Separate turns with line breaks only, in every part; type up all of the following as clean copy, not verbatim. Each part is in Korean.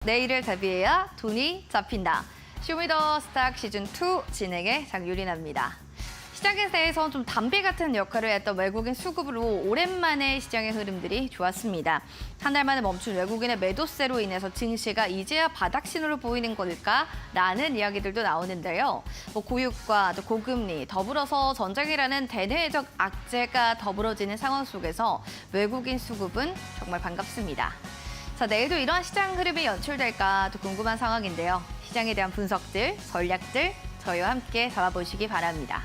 내일을 대비해야 돈이 잡힌다. 쇼미더스탁 시즌2 진행의 장유린아입니다. 시장에 대해서 좀 담비 같은 역할을 했던 외국인 수급으로 오랜만에 시장의 흐름들이 좋았습니다. 한 달 만에 멈춘 외국인의 매도세로 인해서 증시가 이제야 바닥 신호를 보이는 걸까라는 이야기들도 나오는데요. 고유가, 또 고금리, 더불어서 전쟁이라는 대내적 악재가 더불어지는 상황 속에서 외국인 수급은 정말 반갑습니다. 자, 내일도 이러한 시장 흐름이 연출될까 또 궁금한 상황인데요. 시장에 대한 분석들, 전략들 저희와 함께 잡아보시기 바랍니다.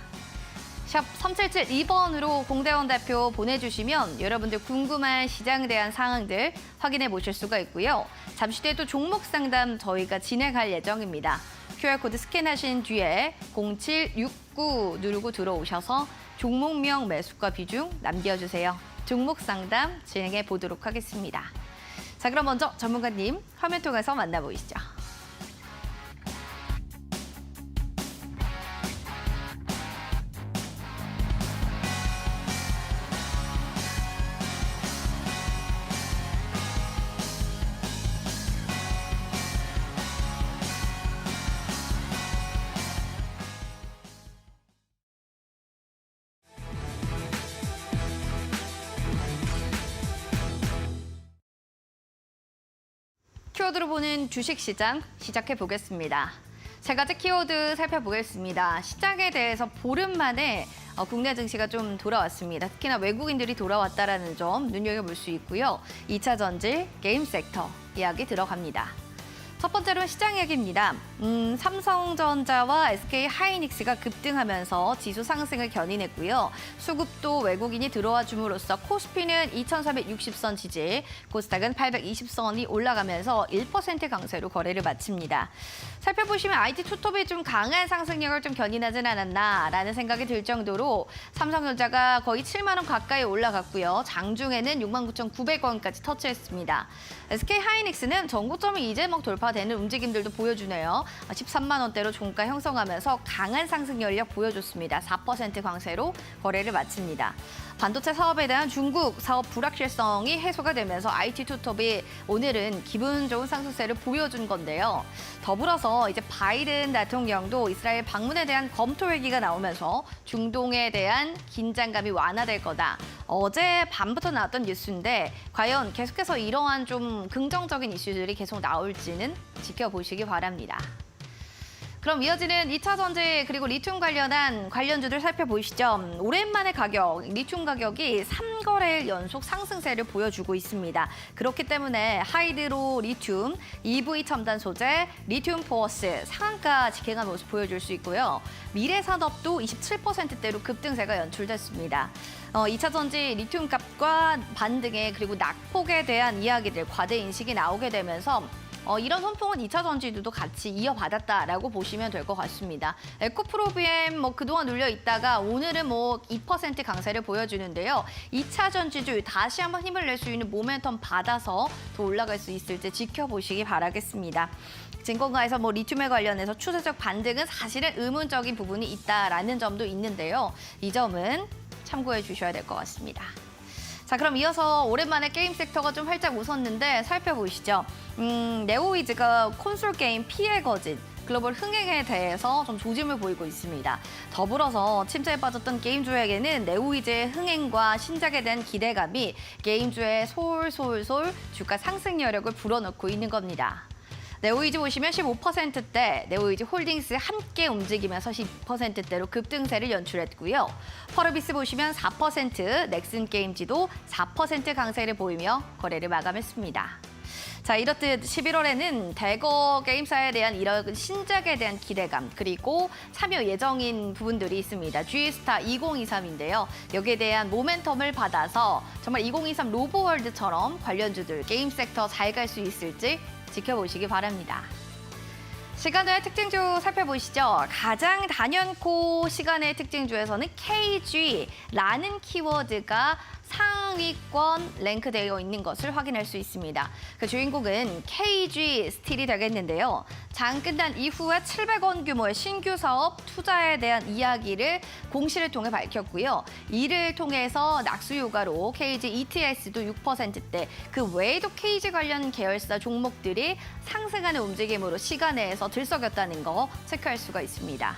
샵 3772번으로 공대원 대표 보내주시면 여러분들 궁금한 시장에 대한 상황들 확인해 보실 수가 있고요. 잠시 뒤에 또 종목 상담 저희가 진행할 예정입니다. QR코드 스캔하신 뒤에 0769 누르고 들어오셔서 종목명 매수가 비중 남겨주세요. 종목 상담 진행해 보도록 하겠습니다. 자, 그럼 먼저 전문가님 화면 통해서 만나보시죠. 키워드로 보는 주식시장 시작해 보겠습니다. 세 가지 키워드 살펴보겠습니다. 시장에 대해서 보름 만에 국내 증시가 좀 돌아왔습니다. 특히나 외국인들이 돌아왔다는 점 눈여겨볼 수 있고요. 2차 전지, 게임 섹터 이야기 들어갑니다. 첫 번째로는 시장 얘기입니다. 삼성전자와 SK하이닉스가 급등하면서 지수 상승을 견인했고요. 수급도 외국인이 들어와 줌으로써 코스피는 2,460선 지지, 코스닥은 820선이 올라가면서 1% 강세로 거래를 마칩니다. 살펴보시면 IT 투톱이 좀 강한 상승력을 좀 견인하진 않았나라는 생각이 들 정도로 삼성전자가 거의 7만 원 가까이 올라갔고요. 장중에는 69,900원까지 터치했습니다. SK하이닉스는 전고점이 이제 막 돌파되는 움직임들도 보여주네요. 13만 원대로 종가 형성하면서 강한 상승 열력 보여줬습니다. 4% 강세로 거래를 마칩니다. 반도체 사업에 대한 중국 사업 불확실성이 해소가 되면서 IT 투톱이 오늘은 기분 좋은 상승세를 보여준 건데요. 더불어서 이제 바이든 대통령도 이스라엘 방문에 대한 검토 얘기가 나오면서 중동에 대한 긴장감이 완화될 거다. 어제 밤부터 나왔던 뉴스인데 과연 계속해서 이러한 좀 긍정적인 이슈들이 계속 나올지는 지켜보시기 바랍니다. 그럼 이어지는 2차 전지 그리고 리튬 관련한 관련주들 살펴보시죠. 오랜만에 리튬 가격이 3거래일 연속 상승세를 보여주고 있습니다. 그렇기 때문에 하이드로 리튬, EV 첨단 소재, 리튬 포어스 상한가 직행한 모습 보여줄 수 있고요. 미래산업도 27%대로 급등세가 연출됐습니다. 2차 전지 리튬 값과 반등에 그리고 낙폭에 대한 이야기들, 과대 인식이 나오게 되면서 이런 선풍은 2차 전지들도 같이 이어받았다라고 보시면 될 것 같습니다. 에코프로비엠 그동안 눌려 있다가 오늘은 2% 강세를 보여주는데요. 2차 전지주 다시 한번 힘을 낼 수 있는 모멘텀 받아서 더 올라갈 수 있을지 지켜보시기 바라겠습니다. 증권가에서 리튬에 관련해서 추세적 반등은 사실은 의문적인 부분이 있다라는 점도 있는데요. 이 점은 참고해 주셔야 될 것 같습니다. 자, 그럼 이어서 오랜만에 게임 섹터가 좀 활짝 웃었는데 살펴보시죠. 네오위즈가 콘솔 게임 피해 거짓, 글로벌 흥행에 대해서 좀 조짐을 보이고 있습니다. 더불어서 침체에 빠졌던 게임주에게는 네오위즈의 흥행과 신작에 대한 기대감이 게임주의 솔솔솔 주가 상승 여력을 불어넣고 있는 겁니다. 네오위즈 보시면 15%대, 네오위즈 홀딩스 함께 움직이면서 10%대로 급등세를 연출했고요. 펄어비스 보시면 4%, 넥슨 게임즈도 4% 강세를 보이며 거래를 마감했습니다. 자, 이렇듯 11월에는 대거 게임사에 대한 이런 신작에 대한 기대감, 그리고 참여 예정인 부분들이 있습니다. G스타 2023인데요. 여기에 대한 모멘텀을 받아서 정말 2023 로보월드처럼 관련주들, 게임 섹터 잘 갈 수 있을지 지켜보시기 바랍니다. 시간의 특징주 살펴보시죠. 가장 단연코 시간의 특징주에서는 KG라는 키워드가 상위권 랭크되어 있는 것을 확인할 수 있습니다. 그 주인공은 KG 스틸이 되겠는데요. 장 끝난 이후에 700원 규모의 신규 사업 투자에 대한 이야기를 공시를 통해 밝혔고요. 이를 통해서 낙수 효과로 KG ETS도 6%대, 그 외에도 KG 관련 계열사 종목들이 상승하는 움직임으로 시간에서 들썩였다는 거 체크할 수가 있습니다.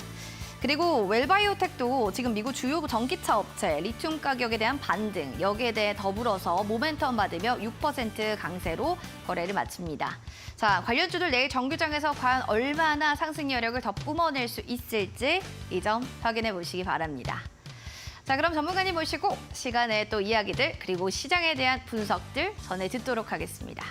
그리고 웰바이오텍도 지금 미국 주요 전기차 업체 리튬 가격에 대한 반등, 여기에 대해 더불어서 모멘텀 받으며 6% 강세로 거래를 마칩니다. 자, 관련주들 내일 정규장에서 과연 얼마나 상승 여력을 더 뿜어낼 수 있을지 이 점 확인해 보시기 바랍니다. 자, 그럼 전문가님 모시고 시간에 또 이야기들 그리고 시장에 대한 분석들 전해 듣도록 하겠습니다.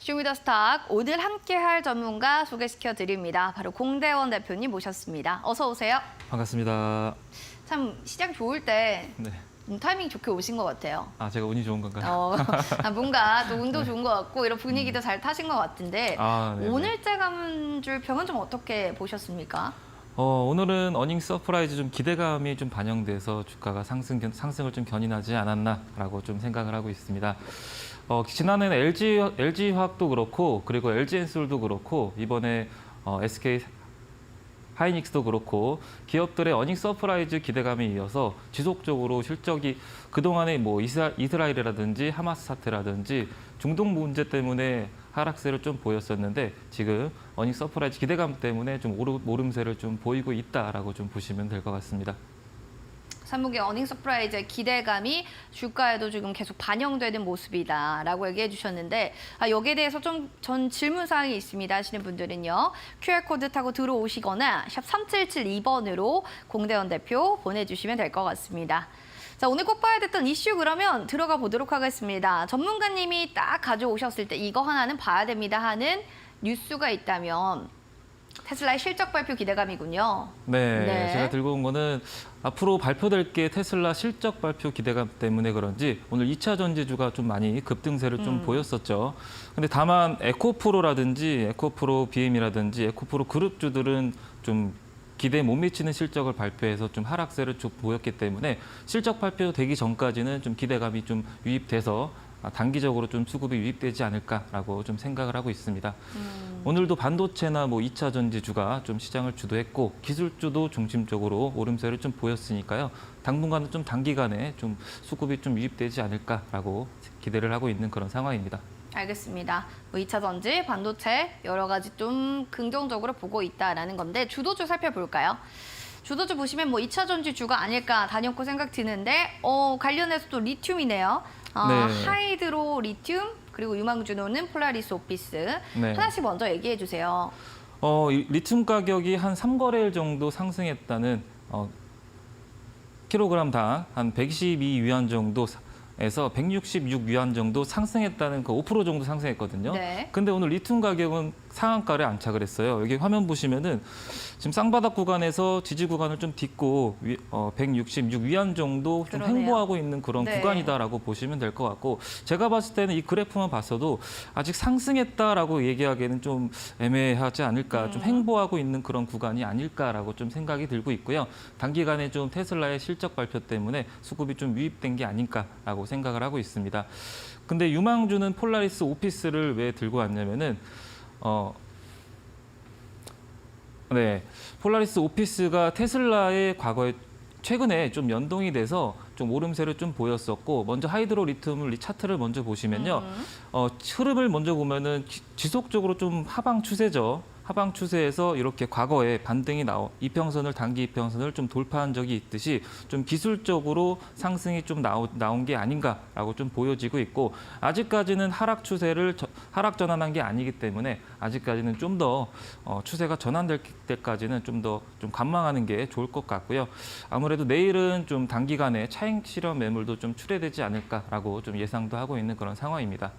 쇼미더스탁 오늘 함께할 전문가 소개시켜드립니다. 바로 공대원 대표님 모셨습니다. 어서 오세요.
반갑습니다.
참 시장 좋을 때
네.
타이밍 좋게 오신 것 같아요.
아, 제가 운이 좋은 건가요?
뭔가 또 운도 좋은 것 같고 이런 분위기도 잘 타신 것 같은데 오늘째 감줄 평은 좀 어떻게 보셨습니까?
오늘은 어닝 서프라이즈 좀 기대감이 좀 반영돼서 주가가 상승을 좀 견인하지 않았나라고 좀 생각을 하고 있습니다. 지난해는 LG화학도 그렇고 그리고 LG엔솔도 그렇고 이번에 SK 하이닉스도 그렇고 기업들의 어닝 서프라이즈 기대감에 이어서 지속적으로 실적이 그동안에 뭐 이스라엘이라든지 하마스 사태라든지 중동 문제 때문에 하락세를 좀 보였었는데 지금 어닝 서프라이즈 기대감 때문에 좀 오름세를 좀 보이고 있다라고 좀 보시면 될 것 같습니다.
3분기 어닝 서프라이즈의 기대감이 주가에도 지금 계속 반영되는 모습이다라고 얘기해 주셨는데 여기에 대해서 좀 전 질문 사항이 있습니다 하시는 분들은요. QR코드 타고 들어오시거나 샵 3772번으로 공대원 대표 보내주시면 될 것 같습니다. 자, 오늘 꼭 봐야 됐던 이슈 그러면 들어가 보도록 하겠습니다. 전문가님이 딱 가져오셨을 때 이거 하나는 봐야 됩니다 하는 뉴스가 있다면 테슬라의 실적 발표 기대감이군요.
네, 제가 들고 온 거는 앞으로 발표될 게 테슬라 실적 발표 기대감 때문에 그런지 오늘 2차 전지주가 좀 많이 급등세를 좀 보였었죠. 근데 다만 에코프로라든지 에코프로 BM이라든지 에코프로 그룹주들은 좀 기대에 못 미치는 실적을 발표해서 좀 하락세를 좀 보였기 때문에 실적 발표되기 전까지는 좀 기대감이 좀 유입돼서 단기적으로 좀 수급이 유입되지 않을까라고 좀 생각을 하고 있습니다. 오늘도 반도체나 뭐 2차 전지주가 좀 시장을 주도했고 기술주도 중심적으로 오름세를 좀 보였으니까요. 당분간은 좀 단기간에 좀 수급이 좀 유입되지 않을까라고 기대를 하고 있는 그런 상황입니다.
알겠습니다. 뭐 2차 전지, 반도체 여러 가지 좀 긍정적으로 보고 있다라는 건데 주도주 살펴볼까요? 주도주 보시면 뭐 2차 전지주가 아닐까 단연코 생각 드는데 관련해서 또 리튬이네요.
네.
하이드로 리튬 그리고 유망주노는 폴라리스 오피스.
네.
하나씩 먼저 얘기해 주세요.
리튬 가격이 한 3거래일 정도 상승했다는 킬로그램당 한 122위안 정도에서 166위안 정도 상승했다는 그 5% 정도 상승했거든요.
네.
근데 오늘 리튬 가격은 상한가를 안착을 했어요. 여기 화면 보시면은 지금 쌍바닥 구간에서 지지 구간을 좀 딛고 166위안 정도 좀
그러네요.
횡보하고 있는 그런
네.
구간이다라고 보시면 될 것 같고 제가 봤을 때는 이 그래프만 봤어도 아직 상승했다라고 얘기하기에는 좀 애매하지 않을까, 좀 횡보하고 있는 그런 구간이 아닐까라고 좀 생각이 들고 있고요. 단기간에 좀 테슬라의 실적 발표 때문에 수급이 좀 유입된 게 아닐까라고 생각을 하고 있습니다. 근데 유망주는 폴라리스 오피스를 왜 들고 왔냐면은 폴라리스 오피스가 테슬라의 최근에 좀 연동이 돼서 좀 오름세를 좀 보였었고 먼저 하이드로 리튬을 이 차트를 먼저 보시면요. 흐름을 먼저 보면은 지속적으로 좀 하방 추세죠. 하방 추세에서 이렇게 과거에 반등이 이평선을 단기 이평선을 좀 돌파한 적이 있듯이 좀 기술적으로 상승이 좀 나온 게 아닌가라고 좀 보여지고 있고 아직까지는 하락 추세를 하락 전환한 게 아니기 때문에 아직까지는 좀 더 추세가 전환될 때까지는 좀 더 좀 관망하는 게 좋을 것 같고요. 아무래도 내일은 좀 단기간에 차익 실현 매물도 좀 출회되지 않을까라고 좀 예상도 하고 있는 그런 상황입니다.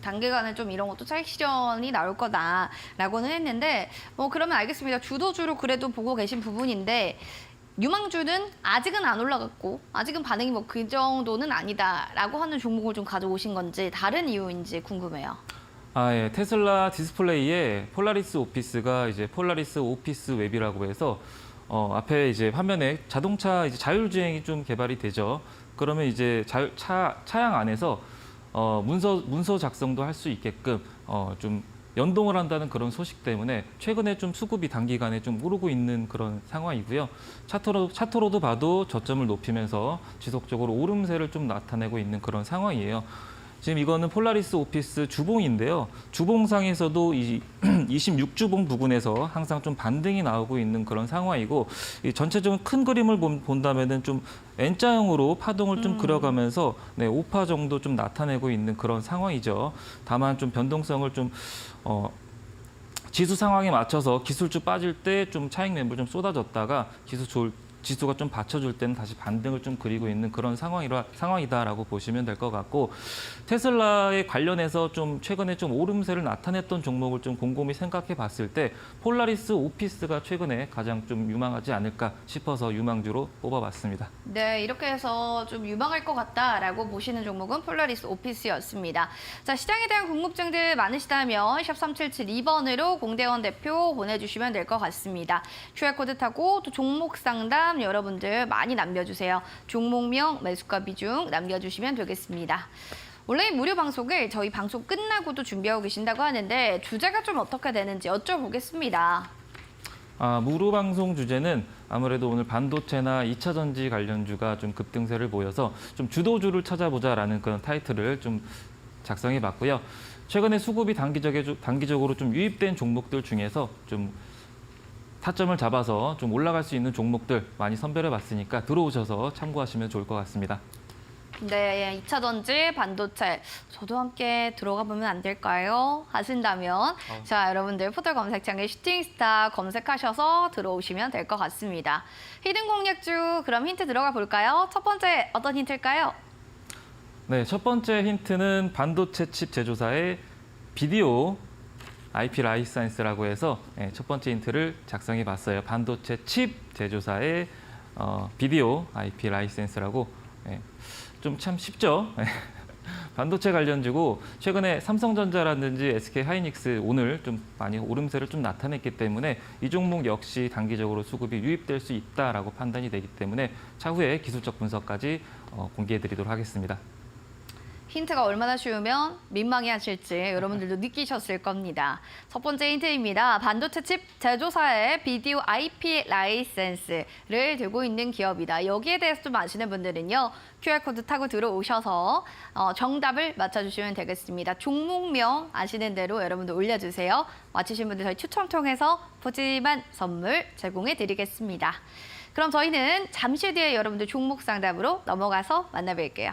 단기간에 좀 이런 것도 차익 실현이 나올 거다라고는 했는데 그러면 알겠습니다. 주도주로 그래도 보고 계신 부분인데 유망주는 아직은 안 올라갔고 아직은 반응이 그 정도는 아니다라고 하는 종목을 좀 가져오신 건지 다른 이유인지 궁금해요.
예. 테슬라 디스플레이에 폴라리스 오피스가 이제 폴라리스 오피스 웹이라고 해서 앞에 이제 화면에 자동차 이제 자율주행이 좀 개발이 되죠. 그러면 이제 차량 안에서 문서 작성도 할 수 있게끔 좀 연동을 한다는 그런 소식 때문에 최근에 좀 수급이 단기간에 좀 오르고 있는 그런 상황이고요. 차트로도 봐도 저점을 높이면서 지속적으로 오름세를 좀 나타내고 있는 그런 상황이에요. 지금 이거는 폴라리스 오피스 주봉인데요. 주봉상에서도 이 26주봉 부근에서 항상 좀 반등이 나오고 있는 그런 상황이고 이 전체적인 큰 그림을 본다면은 좀 N자형으로 파동을 좀 그려가면서 네, 5파 정도 좀 나타내고 있는 그런 상황이죠. 다만 좀 변동성을 좀 지수 상황에 맞춰서 기술주 빠질 때 좀 차익 매물 좀 쏟아졌다가 지수가 좀 받쳐줄 때는 다시 반등을 좀 그리고 있는 그런 상황이다라고 보시면 될 것 같고 테슬라에 관련해서 좀 최근에 좀 오름세를 나타냈던 종목을 좀 곰곰이 생각해 봤을 때 폴라리스 오피스가 최근에 가장 좀 유망하지 않을까 싶어서 유망주로 뽑아봤습니다.
네, 이렇게 해서 좀 유망할 것 같다라고 보시는 종목은 폴라리스 오피스였습니다. 자, 시장에 대한 궁금증들 많으시다면 샵 3772번으로 공대원 대표 보내주시면 될 것 같습니다. QR코드 타고 또 종목 상담 여러분들 많이 남겨주세요. 종목명, 매수가 비중 남겨주시면 되겠습니다. 원래 무료 방송을 저희 방송 끝나고도 준비하고 계신다고 하는데 주제가 좀 어떻게 되는지 여쭤보겠습니다.
무료 방송 주제는 아무래도 오늘 반도체나 2차 전지 관련주가 좀 급등세를 보여서 좀 주도주를 찾아보자라는 그런 타이틀을 좀 작성해 봤고요. 최근에 수급이 단기적으로 좀 유입된 종목들 중에서 좀 타점을 잡아서 좀 올라갈 수 있는 종목들 많이 선별해 봤으니까 들어오셔서 참고하시면 좋을 것 같습니다.
네, 2차 전지, 반도체 저도 함께 들어가 보면 안 될까요? 하신다면 자, 여러분들 포털 검색창에 슈팅스타 검색하셔서 들어오시면 될 것 같습니다. 히든 공략주 그럼 힌트 들어가 볼까요? 첫 번째 어떤 힌트일까요?
네, 첫 번째 힌트는 반도체 칩 제조사의 비디오 IP 라이센스라고 해서 첫 번째 힌트를 작성해 봤어요. 반도체 칩 제조사의 비디오 IP 라이센스라고 좀 참 쉽죠. 반도체 관련주고 최근에 삼성전자라든지 SK 하이닉스 오늘 좀 많이 오름세를 좀 나타냈기 때문에 이 종목 역시 단기적으로 수급이 유입될 수 있다라고 판단이 되기 때문에 차후에 기술적 분석까지 공개해 드리도록 하겠습니다.
힌트가 얼마나 쉬우면 민망해하실지 여러분들도 느끼셨을 겁니다. 첫 번째 힌트입니다. 반도체 칩 제조사의 비디오 IP 라이센스를 들고 있는 기업이다. 여기에 대해서 좀 아시는 분들은요. QR코드 타고 들어오셔서 정답을 맞춰주시면 되겠습니다. 종목명 아시는 대로 여러분들 올려주세요. 맞히신 분들 저희 추첨 통해서 푸짐한 선물 제공해 드리겠습니다. 그럼 저희는 잠시 뒤에 여러분들 종목 상담으로 넘어가서 만나뵐게요.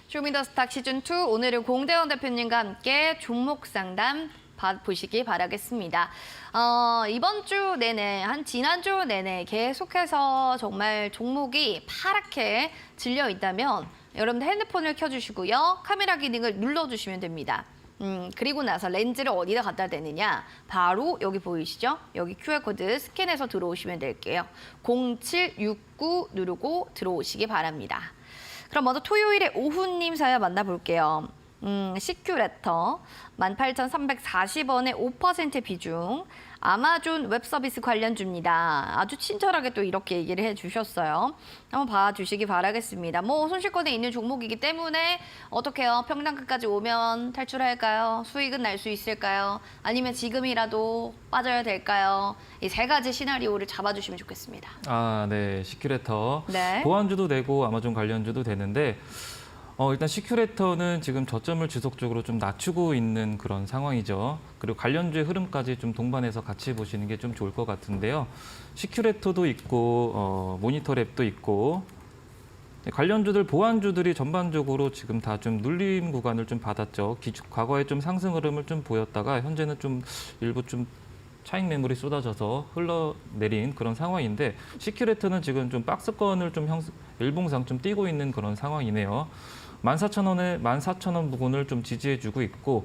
쇼미더스탁 시즌2 오늘은 공대원 대표님과 함께 종목 상담 보시기 바라겠습니다. 이번 주 내내, 지난주 내내 계속해서 정말 종목이 파랗게 질려 있다면 여러분들 핸드폰을 켜주시고요. 카메라 기능을 눌러주시면 됩니다. 그리고 나서 렌즈를 어디다 갖다 대느냐? 바로 여기 보이시죠? 여기 QR코드 스캔해서 들어오시면 될게요. 0769 누르고 들어오시기 바랍니다. 그럼 먼저 토요일에 오후님 사연 만나볼게요. CQ레터 18,340원의 5% 비중. 아마존 웹서비스 관련주입니다. 아주 친절하게 또 이렇게 얘기를 해주셨어요. 한번 봐주시기 바라겠습니다. 뭐 손실권에 있는 종목이기 때문에 어떻게요? 평단가까지 오면 탈출할까요? 수익은 날 수 있을까요? 아니면 지금이라도 빠져야 될까요? 이 세 가지 시나리오를 잡아주시면 좋겠습니다.
네. 시큐레터.
네.
보안주도 되고 아마존 관련주도 되는데 일단 시큐레터는 지금 저점을 지속적으로 좀 낮추고 있는 그런 상황이죠. 그리고 관련주의 흐름까지 좀 동반해서 같이 보시는 게 좀 좋을 것 같은데요. 시큐레터도 있고 모니터랩도 있고 관련주들, 보안주들이 전반적으로 지금 다 좀 눌림 구간을 좀 받았죠. 과거에 좀 상승 흐름을 좀 보였다가 현재는 좀 일부 좀 차익 매물이 쏟아져서 흘러내린 그런 상황인데 시큐레터는 지금 좀 박스권을 좀 일봉상 좀 뛰고 있는 그런 상황이네요. 14,000원 부근을 좀 지지해주고 있고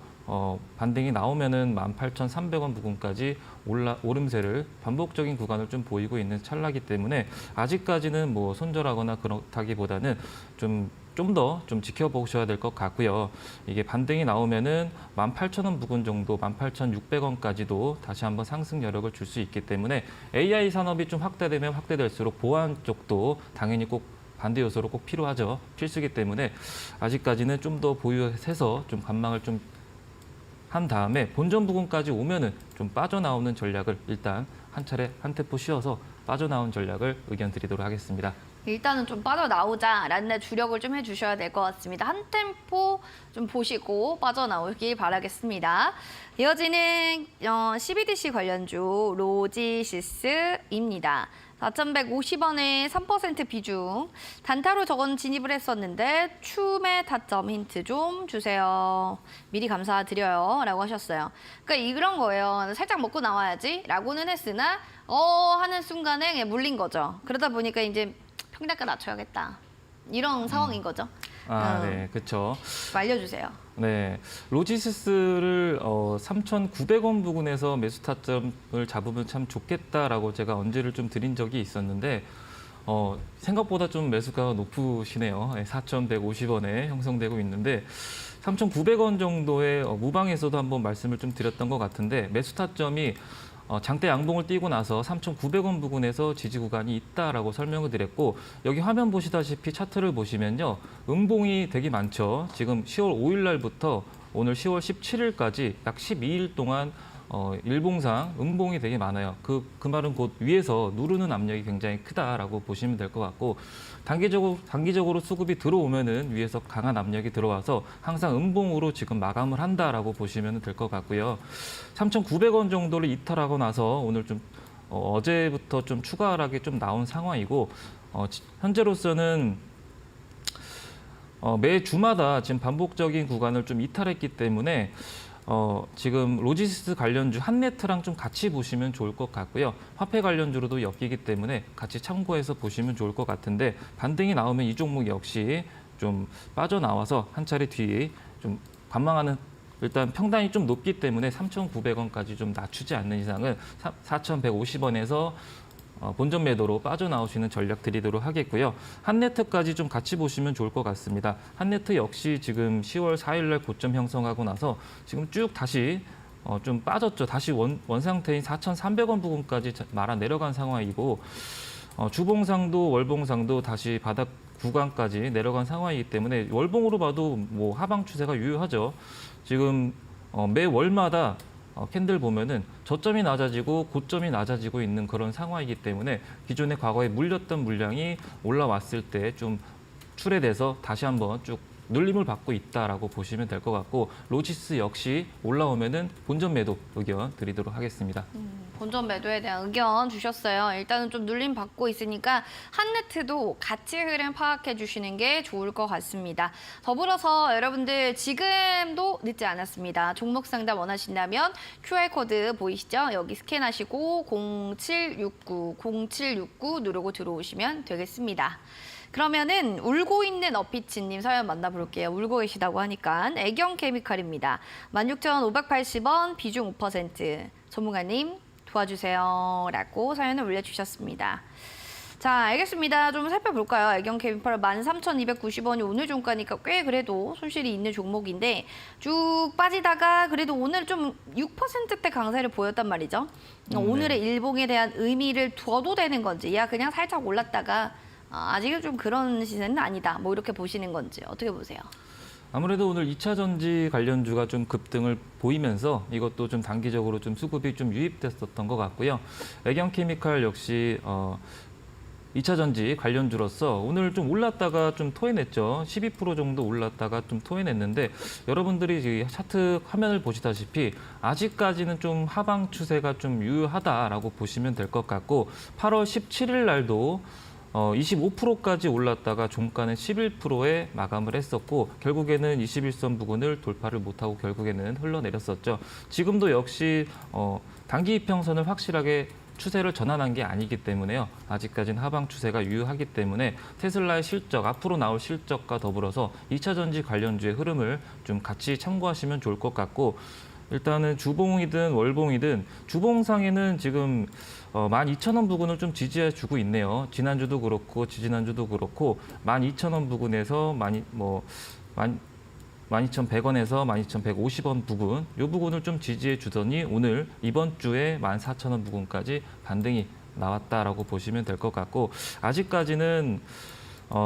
반등이 나오면은 18,300원 부근까지 오름세를 반복적인 구간을 좀 보이고 있는 찰나기 때문에 아직까지는 뭐 손절하거나 그렇다기보다는 좀 더 좀 지켜보셔야 될 것 같고요. 이게 반등이 나오면은 18,000원 부근 정도, 18,600원까지도 다시 한번 상승 여력을 줄 수 있기 때문에 AI 산업이 좀 확대되면 확대될수록 보안 쪽도 당연히 꼭 반대 요소로 꼭 필요하죠. 필수기 때문에 아직까지는 좀 더 보유해서 좀 관망을 좀 한 다음에 본전 부근까지 오면은 좀 빠져나오는 전략을 일단 한 차례 한 템포 쉬어서 빠져나온 전략을 의견 드리도록 하겠습니다.
일단은 좀 빠져나오자라는 주력을 좀 해주셔야 될 것 같습니다. 한 템포 좀 보시고 빠져나오길 바라겠습니다. 이어지는 CBDC 관련주 로지시스입니다. 4,150원의 3% 비중. 단타로 저건 진입을 했었는데 추매 타점 힌트 좀 주세요. 미리 감사드려요 라고 하셨어요. 그러니까 이런 거예요. 살짝 먹고 나와야지 라고는 했으나 하는 순간에 그냥 물린 거죠. 그러다 보니까 이제 평단가 낮춰야겠다. 이런 상황인 거죠.
네, 그렇죠.
알려주세요.
네, 로지시스를 3,900원 부근에서 매수 타점을 잡으면 참 좋겠다라고 제가 언제를 좀 드린 적이 있었는데 생각보다 좀 매수가가 높으시네요. 4,150원에 형성되고 있는데 3,900원 정도의 무방에서도 한번 말씀을 좀 드렸던 것 같은데 매수 타점이 장대 양봉을 띄고 나서 3,900원 부근에서 지지 구간이 있다라고 설명을 드렸고 여기 화면 보시다시피 차트를 보시면요. 음봉이 되게 많죠. 지금 10월 5일 날부터 오늘 10월 17일까지 약 12일 동안 일봉상 음봉이 되게 많아요. 그 말은 곧 위에서 누르는 압력이 굉장히 크다라고 보시면 될 것 같고 단기적으로 수급이 들어오면은 위에서 강한 압력이 들어와서 항상 음봉으로 지금 마감을 한다라고 보시면 될 것 같고요. 3,900원 정도를 이탈하고 나서 오늘 좀 어제부터 좀 추가 하락이 좀 나온 상황이고 현재로서는 매 주마다 지금 반복적인 구간을 좀 이탈했기 때문에 지금 로지시스 관련주 한네트랑 좀 같이 보시면 좋을 것 같고요. 화폐 관련주로도 엮이기 때문에 같이 참고해서 보시면 좋을 것 같은데 반등이 나오면 이 종목 역시 좀 빠져나와서 한 차례 뒤에 좀 관망하는 일단 평단이 좀 높기 때문에 3,900원까지 좀 낮추지 않는 이상은 4,150원에서 본전 매도로 빠져나오시는 전략 드리도록 하겠고요. 한네트까지 좀 같이 보시면 좋을 것 같습니다. 한네트 역시 지금 10월 4일 날 고점 형성하고 나서 지금 쭉 다시 좀 빠졌죠. 다시 원 상태인 4,300원 부근까지 말아 내려간 상황이고 주봉상도 월봉상도 다시 바닥 구간까지 내려간 상황이기 때문에 월봉으로 봐도 뭐 하방 추세가 유효하죠. 지금 매 월마다 캔들 보면은 저점이 낮아지고 고점이 낮아지고 있는 그런 상황이기 때문에 기존에 과거에 물렸던 물량이 올라왔을 때 좀 출회돼서 다시 한번 쭉 눌림을 받고 있다라고 보시면 될 것 같고 로지스 역시 올라오면은 본전 매도 의견 드리도록 하겠습니다.
본전 매도에 대한 의견 주셨어요. 일단은 좀 눌림 받고 있으니까 한네트도 같이 흐름 파악해 주시는 게 좋을 것 같습니다. 더불어서 여러분들 지금도 늦지 않았습니다. 종목 상담 원하신다면 QR코드 보이시죠? 여기 스캔하시고 0769 누르고 들어오시면 되겠습니다. 그러면은 울고 있는 어피치님 사연 만나볼게요. 울고 계시다고 하니까 애경케미칼입니다. 16,580원 비중 5%. 전문가님 도와주세요 라고 사연을 올려주셨습니다. 자, 알겠습니다. 좀 살펴볼까요? 애경케미칼 13,290원이 오늘 종가니까 꽤 그래도 손실이 있는 종목인데 쭉 빠지다가 그래도 오늘 좀 6%대 강세를 보였단 말이죠. 오늘의 일봉에 대한 의미를 둬도 되는 건지 야 그냥 살짝 올랐다가 아직은 좀 그런 시세는 아니다. 뭐 이렇게 보시는 건지 어떻게 보세요?
아무래도 오늘 2차 전지 관련주가 좀 급등을 보이면서 이것도 좀 단기적으로 좀 수급이 좀 유입됐었던 것 같고요. 애경케미칼 역시 2차 전지 관련주로서 오늘 좀 올랐다가 좀 토해냈죠. 12% 정도 올랐다가 좀 토해냈는데 여러분들이 차트 화면을 보시다시피 아직까지는 좀 하방 추세가 좀 유효하다라고 보시면 될 것 같고 8월 17일 날도 25%까지 올랐다가 종가는 11%에 마감을 했었고 결국에는 21선 부근을 돌파를 못하고 결국에는 흘러내렸었죠. 지금도 역시 단기 이평선을 확실하게 추세를 전환한 게 아니기 때문에요. 아직까지는 하방 추세가 유효하기 때문에 테슬라의 실적, 앞으로 나올 실적과 더불어서 2차 전지 관련주의 흐름을 좀 같이 참고하시면 좋을 것 같고 일단은 주봉이든 월봉이든 주봉상에는 지금 12,000원 부근을 좀 지지해 주고 있네요. 지난주도 그렇고 지지난주도 그렇고 12,000원 부근에서 12,100원에서 12,150원 부근 이 부분을 좀 지지해 주더니 오늘 이번 주에 14,000원 부근까지 반등이 나왔다라고 보시면 될 것 같고 아직까지는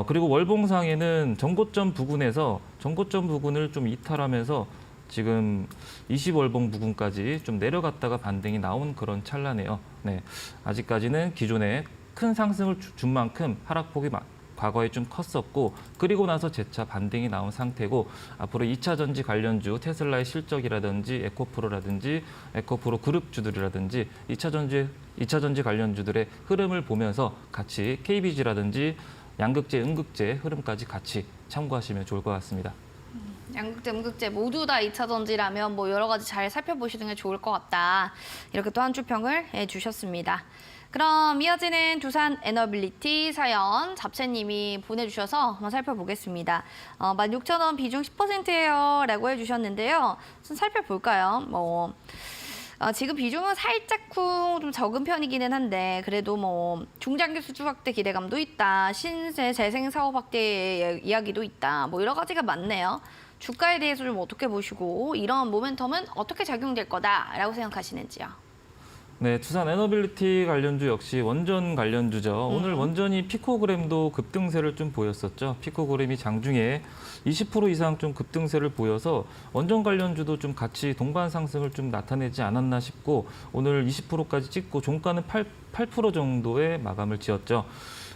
그리고 월봉상에는 전고점 부근에서 전고점 부근을 좀 이탈하면서 지금 20월봉 부근까지 좀 내려갔다가 반등이 나온 그런 찰나네요. 네, 아직까지는 기존에 큰 상승을 준 만큼 하락폭이 과거에 좀 컸었고 그리고 나서 재차 반등이 나온 상태고 앞으로 2차 전지 관련주 테슬라의 실적이라든지 에코프로라든지 에코프로 그룹주들이라든지 2차 전지 관련주들의 흐름을 보면서 같이 KBG라든지 양극재, 음극재 흐름까지 같이 참고하시면 좋을 것 같습니다.
양극재, 음극재 모두 다 2차 전지라면 뭐 여러 가지 잘 살펴보시는 게 좋을 것 같다. 이렇게 또 한 줄 평을 해주셨습니다. 그럼 이어지는 두산 에너빌리티 사연 잡채님이 보내주셔서 한번 살펴보겠습니다. 16,000원 비중 10%예요 라고 해주셨는데요. 좀 살펴볼까요? 지금 비중은 살짝쿵 좀 적은 편이기는 한데 그래도 뭐 중장기 수주 확대 기대감도 있다. 신세 재생 사업 확대 이야기도 있다. 뭐 여러 가지가 많네요. 주가에 대해서 좀 어떻게 보시고 이런 모멘텀은 어떻게 작용될 거다라고 생각하시는지요?
네, 두산 에너빌리티 관련주 역시 원전 관련주죠. 오늘 원전이 피코그램도 급등세를 좀 보였었죠. 피코그램이 장중에 20% 이상 좀 급등세를 보여서 원전 관련주도 좀 같이 동반 상승을 좀 나타내지 않았나 싶고 오늘 20%까지 찍고 종가는 8% 정도의 마감을 지었죠.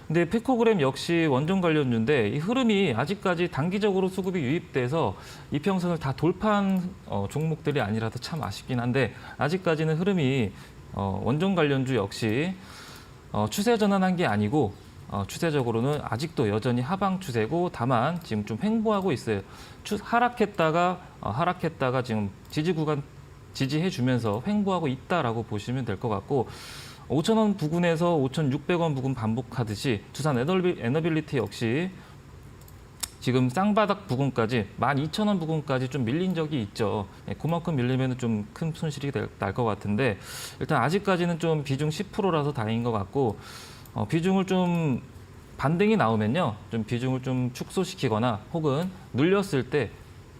근데 피코그램 역시 원전 관련주인데 이 흐름이 아직까지 단기적으로 수급이 유입돼서 이평선을 다 돌파한 종목들이 아니라서 참 아쉽긴 한데 아직까지는 흐름이 원전 관련주 역시 추세 전환한 게 아니고 추세적으로는 아직도 여전히 하방 추세고 다만 지금 좀 횡보하고 있어요. 하락했다가 지금 지지 구간 지지해 주면서 횡보하고 있다라고 보시면 될 것 같고 5,000원 부근에서 5,600원 부근 반복하듯이 두산 에너빌리티 역시 지금 쌍바닥 부근까지 12,000원 부근까지 좀 밀린 적이 있죠. 그만큼 밀리면 좀 큰 손실이 날 것 같은데 일단 아직까지는 좀 비중 10%라서 다행인 것 같고 비중을 좀 반등이 나오면요. 좀 비중을 좀 축소시키거나 혹은 눌렸을 때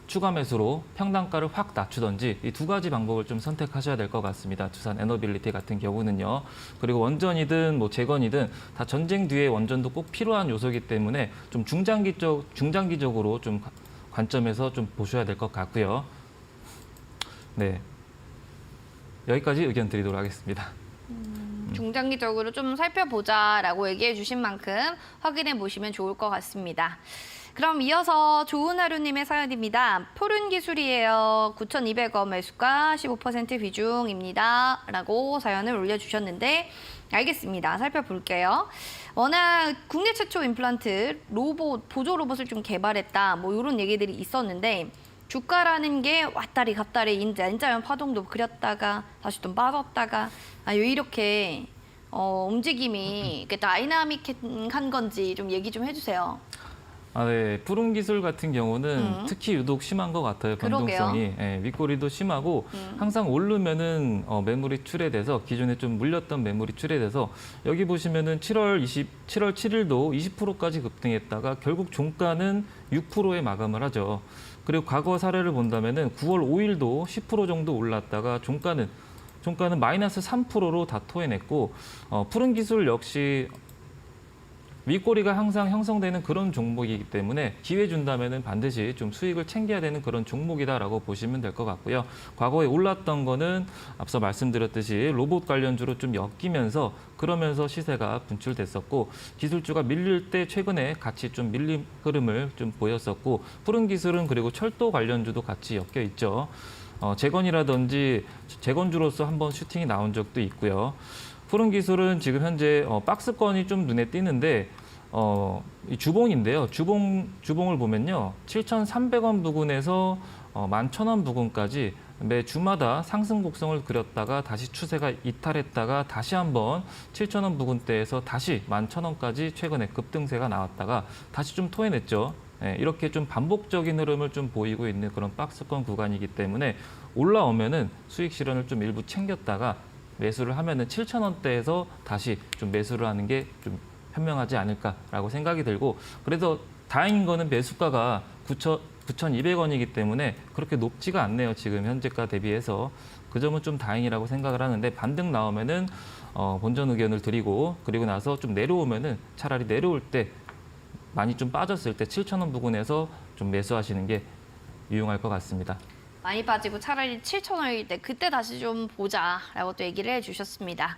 추가 매수로 평단가를 확 낮추던지 이 두 가지 방법을 좀 선택하셔야 될 것 같습니다. 두산 에너빌리티 같은 경우는요. 그리고 원전이든 뭐 재건이든 다 전쟁 뒤에 원전도 꼭 필요한 요소이기 때문에 좀 중장기적으로 좀 관점에서 좀 보셔야 될 것 같고요. 네, 여기까지 의견 드리도록 하겠습니다.
중장기적으로 좀 살펴보자라고 얘기해 주신 만큼 확인해 보시면 좋을 것 같습니다. 그럼 이어서 좋은 하루님의 사연입니다. 푸른 기술이에요. 9,200원 매수가 15% 비중입니다. 라고 사연을 올려주셨는데 알겠습니다. 살펴볼게요. 워낙 국내 최초 임플란트 로봇, 보조 로봇을 좀 개발했다. 뭐 이런 얘기들이 있었는데 주가라는 게 왔다리 갔다리 인자연 파동도 그렸다가 다시 좀 빠졌다가 왜 이렇게 움직임이 다이나믹한 건지 좀 얘기 좀 해주세요.
네. 푸른 기술 같은 경우는 특히 유독 심한 것 같아요. 변동성이. 예, 윗꼬리도 심하고 항상 오르면은 매물이 출회돼서 기존에 좀 물렸던 매물이 출회돼서 여기 보시면은 7월 7일도 20%까지 급등했다가 결국 종가는 6%에 마감을 하죠. 그리고 과거 사례를 본다면은 9월 5일도 10% 정도 올랐다가 종가는 마이너스 3%로 다 토해냈고 푸른 기술 역시 윗꼬리가 항상 형성되는 그런 종목이기 때문에 기회 준다면은 반드시 좀 수익을 챙겨야 되는 그런 종목이다라고 보시면 될 것 같고요. 과거에 올랐던 거는 앞서 말씀드렸듯이 로봇 관련주로 좀 엮이면서 그러면서 시세가 분출됐었고 기술주가 밀릴 때 최근에 같이 좀 밀림 흐름을 좀 보였었고 푸른 기술은 그리고 철도 관련주도 같이 엮여 있죠. 재건이라든지 재건주로서 한번 슈팅이 나온 적도 있고요. 푸른 기술은 지금 현재 박스권이 좀 눈에 띄는데 이 주봉인데요. 주봉을 보면요. 7,300원 부근에서 11,000원 부근까지 매 주마다 상승 곡선을 그렸다가 다시 추세가 이탈했다가 다시 한번 7,000원 부근대에서 다시 11,000원까지 최근에 급등세가 나왔다가 다시 좀 토해냈죠. 이렇게 좀 반복적인 흐름을 좀 보이고 있는 그런 박스권 구간이기 때문에 올라오면은 수익 실현을 좀 일부 챙겼다가 매수를 하면은 7,000원대에서 다시 좀 매수를 하는 게 좀 현명하지 않을까라고 생각이 들고 그래서 다행인 거는 매수가가 9,200원이기 때문에 그렇게 높지가 않네요. 지금 현재가 대비해서 그 점은 좀 다행이라고 생각을 하는데 반등 나오면은 본전 의견을 드리고 그리고 나서 좀 내려오면은 차라리 내려올 때 많이 좀 빠졌을 때 7,000원 부근에서 좀 매수하시는 게 유용할 것 같습니다.
많이 빠지고 차라리 7,000원일 때 그때 다시 좀 보자라고 또 얘기를 해주셨습니다.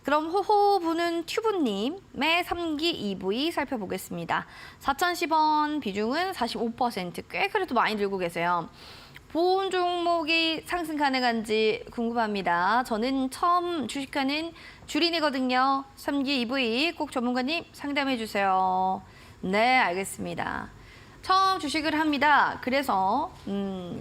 그럼 호호 부는 튜브님의 3기 EV 살펴보겠습니다. 4,010원 비중은 45%, 꽤 그래도 많이 들고 계세요. 보험 종목이 상승 가능한지 궁금합니다. 저는 처음 주식하는 주린이거든요. 3기 EV 꼭 전문가님 상담해 주세요. 네, 알겠습니다. 처음 주식을 합니다. 그래서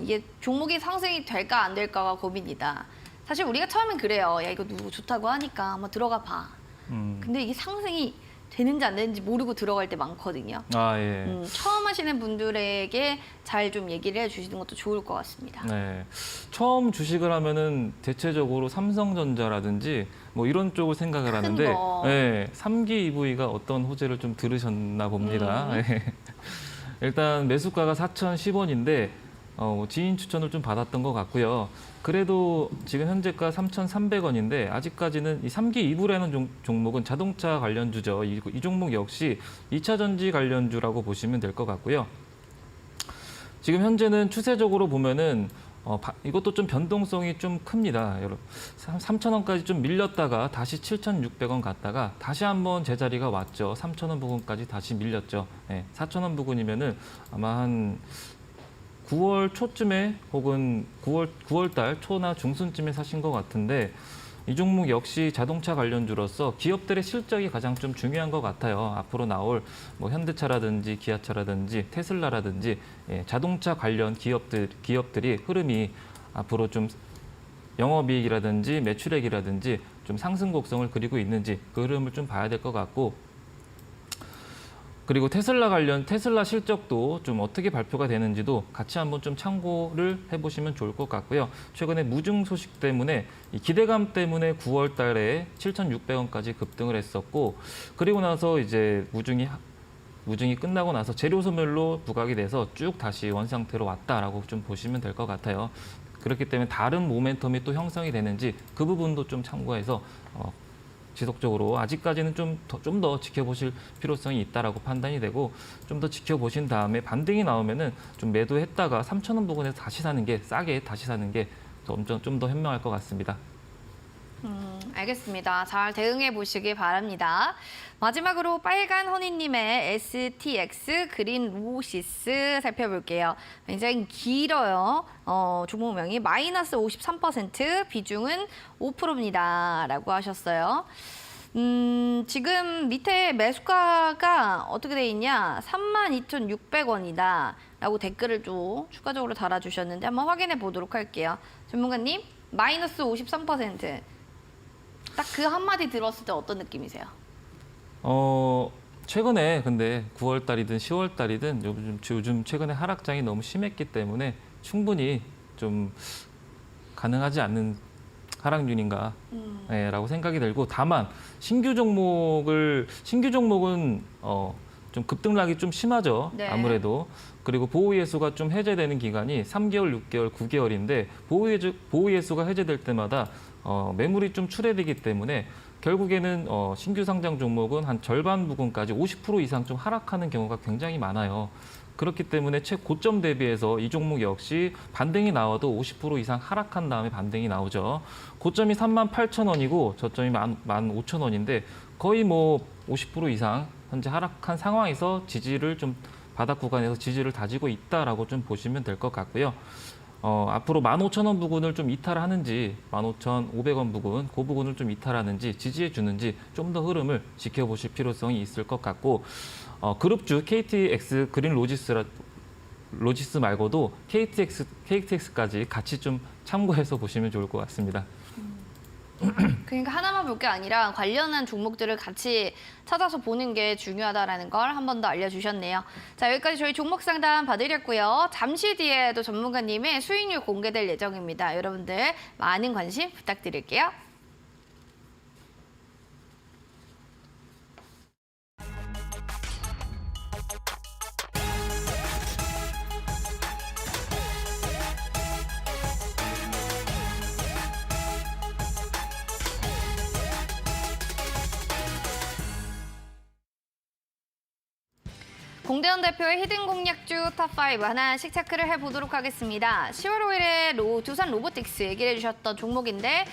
이게 종목이 상승이 될까 안 될까가 고민이다. 사실 우리가 처음엔 그래요. 야, 이거 누구 좋다고 하니까 한번 들어가 봐. 근데 이게 상승이 되는지 안 되는지 모르고 들어갈 때 많거든요.
예.
처음 하시는 분들에게 잘 좀 얘기를 해주시는 것도 좋을 것 같습니다.
네. 처음 주식을 하면은 대체적으로 삼성전자라든지 뭐 이런 쪽을 생각을 하는데,
거.
네, 3기 EV가 어떤 호재를 좀 들으셨나 봅니다. 예. 일단 매수가가 4,010원인데 지인 추천을 좀 받았던 것 같고요. 그래도 지금 현재가 3,300원인데 아직까지는 이 3기 EV라는 종목은 자동차 관련주죠. 이 종목 역시 2차 전지 관련주라고 보시면 될 것 같고요. 지금 현재는 추세적으로 보면은 이것도 좀 변동성이 좀 큽니다. 3,000원까지 좀 밀렸다가 다시 7,600원 갔다가 다시 한번 제자리가 왔죠. 3,000원 부근까지 다시 밀렸죠. 4,000원 부근이면은 아마 한 9월 초쯤에 혹은 9월 달 초나 중순쯤에 사신 것 같은데 이 종목 역시 자동차 관련주로서 기업들의 실적이 가장 좀 중요한 것 같아요. 앞으로 나올 뭐 현대차라든지 기아차라든지 테슬라라든지 자동차 관련 기업들이 흐름이 앞으로 좀 영업이익이라든지 매출액이라든지 좀 상승 곡선을 그리고 있는지 그 흐름을 좀 봐야 될 것 같고 그리고 테슬라 실적도 좀 어떻게 발표가 되는지도 같이 한번 좀 참고를 해보시면 좋을 것 같고요. 최근에 무증 소식 때문에 이 기대감 때문에 9월 달에 7,600원까지 급등을 했었고 그리고 나서 이제 무증이 끝나고 나서 재료 소멸로 부각이 돼서 쭉 다시 원상태로 왔다라고 좀 보시면 될 것 같아요. 그렇기 때문에 다른 모멘텀이 또 형성이 되는지 그 부분도 좀 참고해서 지속적으로 아직까지는 좀 더 지켜보실 필요성이 있다라고 판단이 되고 좀 더 지켜보신 다음에 반등이 나오면은 좀 매도했다가 3,000원 부근에서 다시 사는 게 싸게 다시 사는 게 좀 더 현명할 것 같습니다.
알겠습니다. 잘 대응해 보시기 바랍니다. 마지막으로 빨간 허니님의 STX 그린 로시스 살펴볼게요. 굉장히 길어요. 종목명이 마이너스 53%, 비중은 5%입니다. 라고 하셨어요. 지금 밑에 매수가가 어떻게 돼 있냐? 32,600원이다. 라고 댓글을 좀 추가적으로 달아주셨는데 한번 확인해 보도록 할게요. 전문가님, 마이너스 53%. 딱 그 한마디 들었을 때 어떤 느낌이세요?
최근에 근데 9월 달이든 10월 달이든 요즘 최근에 하락장이 너무 심했기 때문에 충분히 좀 가능하지 않는 하락률인가 라고 생각이 들고, 다만 신규 종목은 좀 급등락이 좀 심하죠.
네.
아무래도. 그리고 보호예수가 좀 해제되는 기간이 3개월, 6개월, 9개월인데 보호예수가 해제될 때마다 매물이 좀 출회되기 때문에 결국에는 신규 상장 종목은 한 절반 부분까지 50% 이상 좀 하락하는 경우가 굉장히 많아요. 그렇기 때문에 최고점 대비해서 이 종목 역시 반등이 나와도 50% 이상 하락한 다음에 반등이 나오죠. 고점이 38,000원이고 저점이 15,000원인데 거의 뭐 50% 이상 현재 하락한 상황에서 지지를 좀 바닥 구간에서 지지를 다지고 있다라고 좀 보시면 될 것 같고요. 앞으로 15,000원 부근을 좀 이탈하는지, 15,500원 부근, 그 부근을 좀 이탈하는지, 지지해 주는지 좀 더 흐름을 지켜보실 필요성이 있을 것 같고, 그룹주 KTX 그린 로지스 말고도 KTX까지 같이 좀 참고해서 보시면 좋을 것 같습니다.
그러니까 하나만 볼 게 아니라 관련한 종목들을 같이 찾아서 보는 게 중요하다는 걸 한 번 더 알려주셨네요. 자, 여기까지 저희 종목 상담 봐드렸고요. 잠시 뒤에도 전문가님의 수익률 공개될 예정입니다. 여러분들 많은 관심 부탁드릴게요. 공대현 대표의 히든 공략주 탑5 하나씩 체크를 해보도록 하겠습니다. 10월 5일에 두산 로보틱스 얘기를 해주셨던 종목인데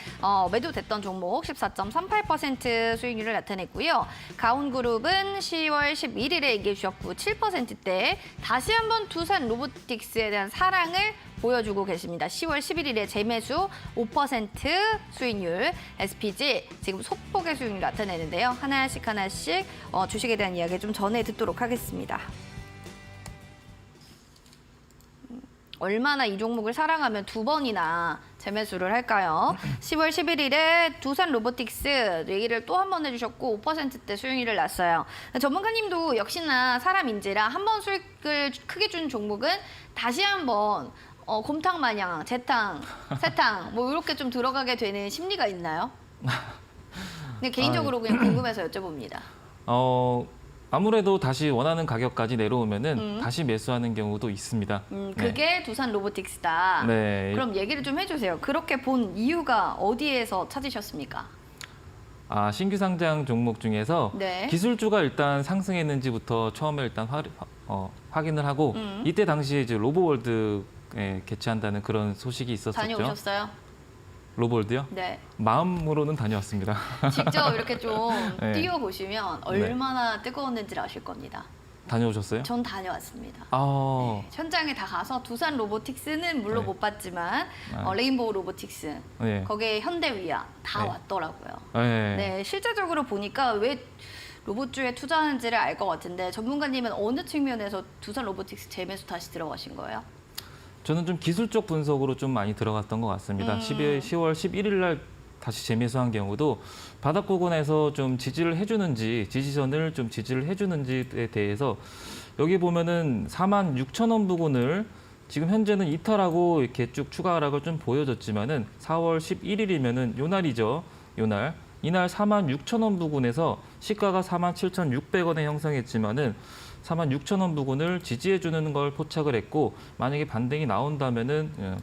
매도됐던 종목 14.38% 수익률을 나타냈고요. 가온그룹은 10월 11일에 얘기해 주셨고 7%대 다시 한번 두산 로보틱스에 대한 사랑을 보여주고 계십니다. 10월 11일에 재매수 5% 수익률, SPG 지금 속폭의 수익률 나타내는데요. 하나씩 주식에 대한 이야기 좀 전해 듣도록 하겠습니다. 얼마나 이 종목을 사랑하면 두 번이나 재매수를 할까요? 10월 11일에 두산 로보틱스 얘기를 또 한 번 해주셨고 5%대 수익률을 났어요. 전문가님도 역시나 사람인지라 한 번 수익을 크게 준 종목은 다시 한번 곰탕 마냥 재탕, 세탕 뭐 이렇게 좀 들어가게 되는 심리가 있나요? 근데 개인적으로 그냥 궁금해서 여쭤봅니다.
아무래도 다시 원하는 가격까지 내려오면은 다시 매수하는 경우도 있습니다.
그게 두산 로보틱스다.
네.
그럼 얘기를 좀 해주세요. 그렇게 본 이유가 어디에서 찾으셨습니까?
신규 상장 종목 중에서
네.
기술주가 일단 상승했는지부터 처음에 일단 확인을 하고 이때 당시에 이제 로보월드에 개최한다는 그런 소식이 있었었죠.
다녀오셨어요?
로보월드요?
네.
마음으로는 다녀왔습니다.
직접 이렇게 좀
네.
뛰어보시면 얼마나 뜨거웠는지 아실 겁니다.
다녀오셨어요?
전 다녀왔습니다.
네.
현장에 다 가서 두산 로보틱스는 물론
네.
못 봤지만 레인보우 로보틱스,
네.
거기에 현대위아 다
네.
왔더라고요.
네.
네, 실제적으로 보니까 왜 로봇주에 투자하는지를 알 것 같은데 전문가님은 어느 측면에서 두산 로보틱스 재매수 다시 들어가신 거예요?
저는 좀 기술적 분석으로 좀 많이 들어갔던 것 같습니다. 10월 11일 날 다시 재매수한 경우도 바닥 부근에서 좀 지지를 해주는지, 지지선을 좀 지지를 해주는지에 대해서 여기 보면은 46,000원 부근을 지금 현재는 이탈하고 이렇게 쭉 추가 하락을 좀 보여줬지만은 4월 11일이면은 요 날이죠. 요 날. 이날 46,000원 부근에서 시가가 47,600원에 형성했지만은 46,000원 부근을 지지해주는 걸 포착을 했고, 만약에 반등이 나온다면은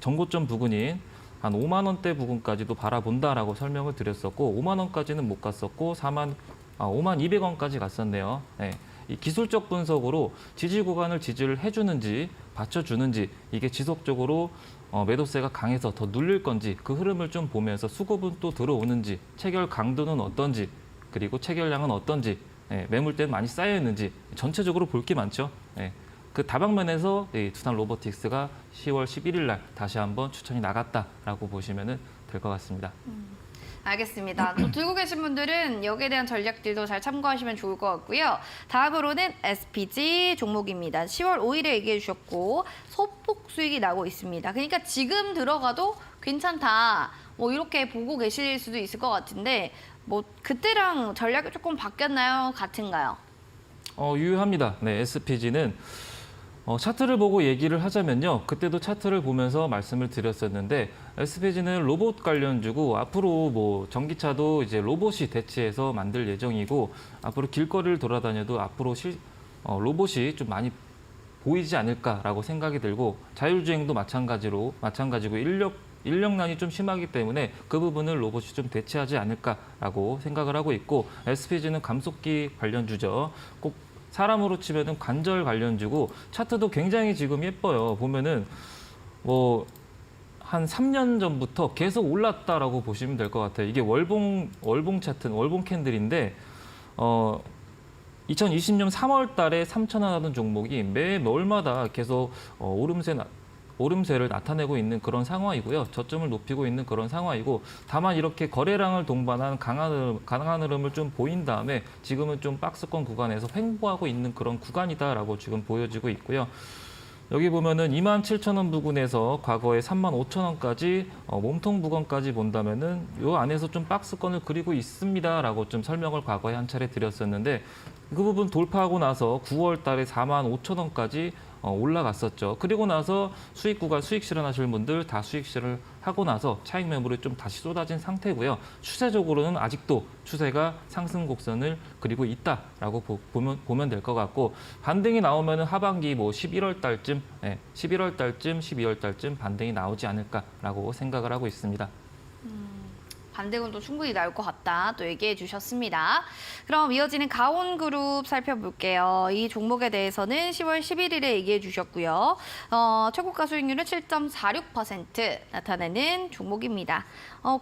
정고점 부근인 한 5만 원대 부근까지도 바라본다라고 설명을 드렸었고, 5만 원까지는 못 갔었고 5만 200원까지 갔었네요. 네. 이 기술적 분석으로 지지 구간을 지지를 해주는지 받쳐주는지 이게 지속적으로 매도세가 강해서 더 눌릴 건지 그 흐름을 좀 보면서 수급은 또 들어오는지 체결 강도는 어떤지 그리고 체결량은 어떤지 매물대는 많이 쌓여 있는지 전체적으로 볼 게 많죠. 그 다방면에서 이 두산 로보틱스가 10월 11일 날 다시 한번 추천이 나갔다라고 보시면 될 것 같습니다.
알겠습니다. 또 들고 계신 분들은 여기에 대한 전략들도 잘 참고하시면 좋을 것 같고요. 다음으로는 SPG 종목입니다. 10월 5일에 얘기해 주셨고 소폭 수익이 나고 있습니다. 그러니까 지금 들어가도 괜찮다. 뭐 이렇게 보고 계실 수도 있을 것 같은데 뭐 그때랑 전략이 조금 바뀌었나요? 같은가요?
유효합니다. 네, SPG는 차트를 보고 얘기를 하자면요. 그때도 차트를 보면서 말씀을 드렸었는데 SPG는 로봇 관련주고 앞으로 뭐 전기차도 이제 로봇이 대체해서 만들 예정이고 앞으로 길거리를 돌아다녀도 앞으로 로봇이 좀 많이 보이지 않을까라고 생각이 들고 자율주행도 마찬가지고 인력난이 좀 심하기 때문에 그 부분을 로봇이 좀 대체하지 않을까라고 생각을 하고 있고 SPG는 감속기 관련주죠. 꼭 사람으로 치면은 관절 관련주고 차트도 굉장히 지금 예뻐요. 보면은 뭐 한 3년 전부터 계속 올랐다라고 보시면 될 것 같아요. 이게 월봉 차트, 월봉 캔들인데 2020년 3월 달에 3,000원 하던 종목이 매월마다 계속 오름세를 나타내고 있는 그런 상황이고요. 저점을 높이고 있는 그런 상황이고 다만 이렇게 거래량을 동반한 강한 흐름을 좀 보인 다음에 지금은 좀 박스권 구간에서 횡보하고 있는 그런 구간이다라고 지금 보여지고 있고요. 여기 보면은 27,000원 부근에서 과거에 35,000원까지 몸통 부근까지 본다면은 요 안에서 좀 박스권을 그리고 있습니다라고 좀 설명을 과거에 한 차례 드렸었는데 그 부분 돌파하고 나서 9월 달에 45,000원까지 올라갔었죠. 그리고 나서 수익 실현하실 분들 다 수익 실현을 하고 나서 차익 매물이 좀 다시 쏟아진 상태고요. 추세적으로는 아직도 추세가 상승 곡선을 그리고 있다라고 보면 될 것 같고 반등이 나오면 하반기 뭐 11월 달쯤, 12월 달쯤 반등이 나오지 않을까라고 생각을 하고 있습니다.
반등은 또 충분히 나올 것 같다 또 얘기해 주셨습니다. 그럼 이어지는 가온그룹 살펴볼게요. 이 종목에 대해서는 10월 11일에 얘기해 주셨고요. 최고가 수익률은 7.46% 나타내는 종목입니다.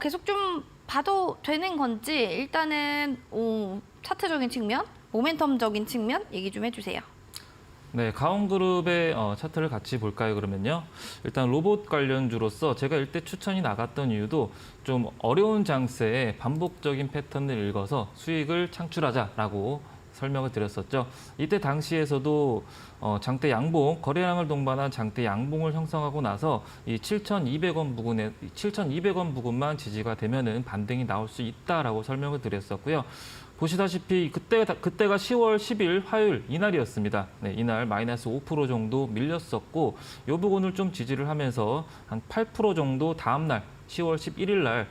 계속 좀 봐도 되는 건지 일단은 차트적인 측면, 모멘텀적인 측면 얘기 좀 해주세요.
네, 가온그룹의 차트를 같이 볼까요, 그러면요. 일단 로봇 관련주로서 제가 이때 추천이 나갔던 이유도 좀 어려운 장세에 반복적인 패턴을 읽어서 수익을 창출하자라고 설명을 드렸었죠. 이때 당시에서도 장대 양봉, 거래량을 동반한 장대 양봉을 형성하고 나서 이 7,200원 부근만 지지가 되면은 반등이 나올 수 있다라고 설명을 드렸었고요. 보시다시피 그때가 10월 10일 화요일 이날이었습니다. 네, 이날 마이너스 5% 정도 밀렸었고 이 부분을 좀 지지를 하면서 한 8% 정도 다음 날 10월 11일 날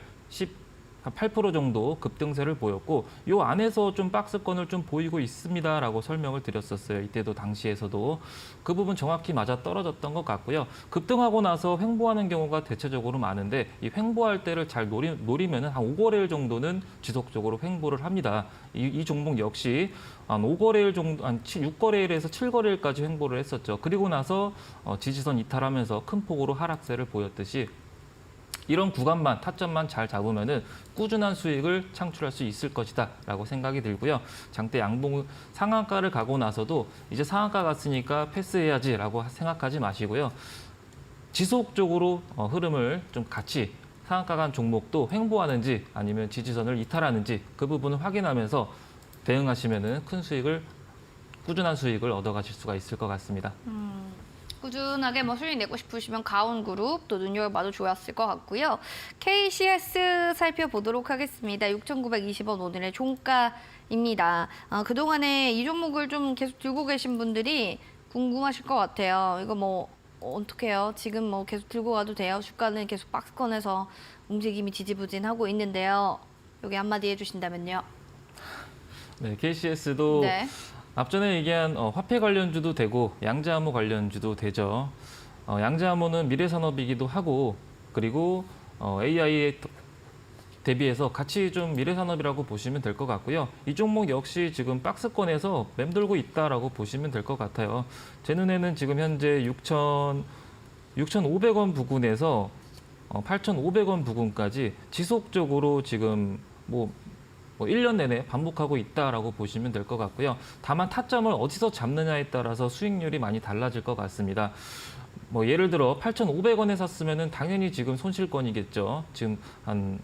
한 8% 정도 급등세를 보였고 이 안에서 좀 박스권을 좀 보이고 있습니다라고 설명을 드렸었어요. 이때도 당시에서도 그 부분 정확히 맞아 떨어졌던 것 같고요. 급등하고 나서 횡보하는 경우가 대체적으로 많은데 이 횡보할 때를 잘 노리면은 한 5거래일 정도는 지속적으로 횡보를 합니다. 이 종목 역시 한 5거래일 정도, 한 6거래일에서 7거래일까지 횡보를 했었죠. 그리고 나서 지지선 이탈하면서 큰 폭으로 하락세를 보였듯이 이런 구간만 타점만 잘 잡으면은 꾸준한 수익을 창출할 수 있을 것이다라고 생각이 들고요. 장대 양봉 상한가를 가고 나서도 이제 상한가 갔으니까 패스해야지라고 생각하지 마시고요. 지속적으로 흐름을 좀 같이 상한가 간 종목도 횡보하는지 아니면 지지선을 이탈하는지 그 부분을 확인하면서 대응하시면은 꾸준한 수익을 얻어가실 수가 있을 것 같습니다.
꾸준하게 뭐 수익 내고 싶으시면 가온그룹 또 눈여겨봐도 좋았을 것 같고요. KCS 살펴보도록 하겠습니다. 6,920원 오늘의 종가입니다. 그동안에 이 종목을 좀 계속 들고 계신 분들이 궁금하실 것 같아요. 이거 뭐 어떻게 해요? 지금 뭐 계속 들고 가도 돼요? 주가는 계속 박스권에서 움직임이 지지부진하고 있는데요. 여기 한마디 해주신다면요.
네, KCS도
네.
앞전에 얘기한 화폐 관련주도 되고 양자암호 관련주도 되죠. 양자암호는 미래산업이기도 하고 그리고 AI에 대비해서 같이 좀 미래산업이라고 보시면 될 것 같고요. 이 종목 역시 지금 박스권에서 맴돌고 있다라고 보시면 될 것 같아요. 제 눈에는 지금 현재 6,500원 부근에서 8,500원 부근까지 지속적으로 지금 뭐 1년 내내 반복하고 있다라고 보시면 될 것 같고요. 다만 타점을 어디서 잡느냐에 따라서 수익률이 많이 달라질 것 같습니다. 뭐 예를 들어 8,500원에 샀으면은 당연히 지금 손실권이겠죠. 지금 한